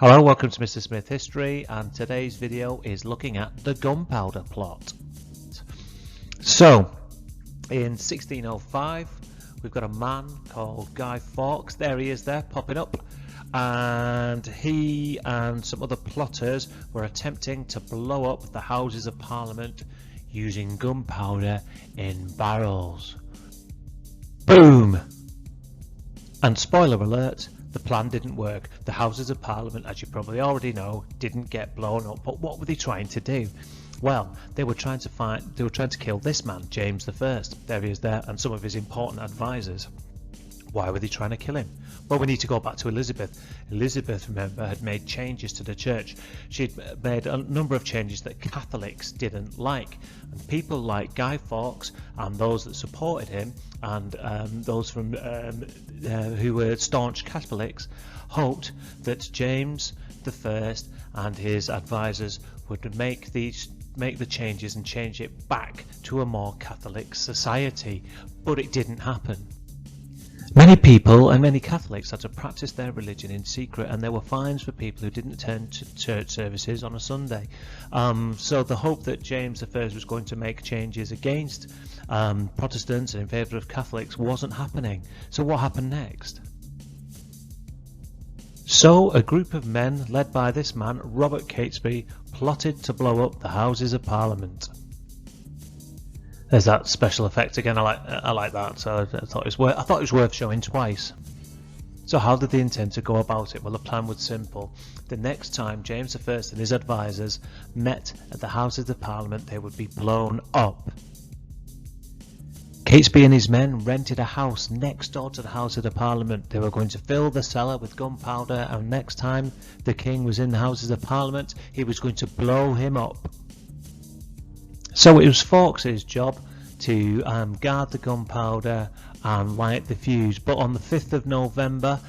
Hello, welcome to Mr. Smith History, and today's video is looking at the Gunpowder Plot. So, in 1605, we've got a man called Fawkes. There he is there, popping up. And he and some other plotters were attempting to blow up the Houses of Parliament using gunpowder in barrels. Boom! And spoiler alert, the plan didn't work. The Houses of Parliament, as you probably already know, didn't get blown up. But what were they trying to do? Well, they were trying to kill this man, James I. There he is there, and some of his important advisors. Why were they trying to kill him? Well, we need to go back to Elizabeth. Elizabeth, remember, had made changes to the church. She'd made a number of changes that Catholics didn't like. And people like Guy Fawkes and those that supported him and those from who were staunch Catholics hoped that James I and his advisors would make the changes and change it back to a more Catholic society. But it didn't happen. Many people and many Catholics had to practice their religion in secret, and there were fines for people who didn't attend to church services on a Sunday. So the hope that James I was going to make changes against Protestants and in favour of Catholics wasn't happening. So what happened next? So a group of men led by this man, Robert Catesby, plotted to blow up the Houses of Parliament. There's that special effect again. I like that. So I thought it was worth showing twice. So how did they intend to go about it? Well, the plan was simple. The next time James I and his advisors met at the Houses of Parliament, they would be blown up. Catesby and his men rented a house next door to the Houses of Parliament. They were going to fill the cellar with gunpowder, and next time the king was in the Houses of Parliament, he was going to blow him up. So it was Fawkes' job to guard the gunpowder and light the fuse. But on the 5th of November,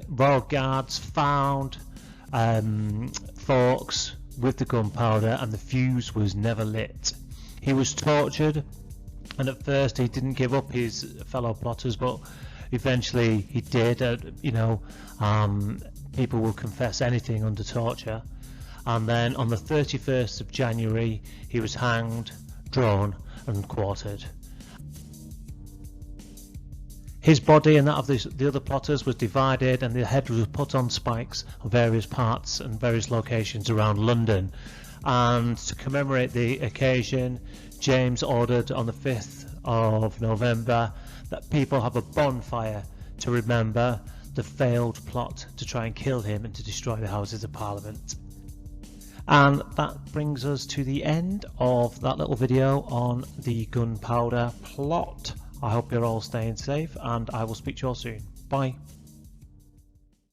Royal Guards found Fawkes with the gunpowder, and the fuse was never lit. He was tortured, and at first he didn't give up his fellow plotters, but eventually he did. People will confess anything under torture. And then on the 31st of January, he was hanged, drawn and quartered. His body and that of the other plotters was divided, and the head was put on spikes on various parts and various locations around London. And to commemorate the occasion, James ordered on the 5th of November that people have a bonfire to remember the failed plot to try and kill him and to destroy the Houses of Parliament. And that brings us to the end of that little video on the Gunpowder Plot. I hope you're all staying safe, and I will speak to you all soon. Bye.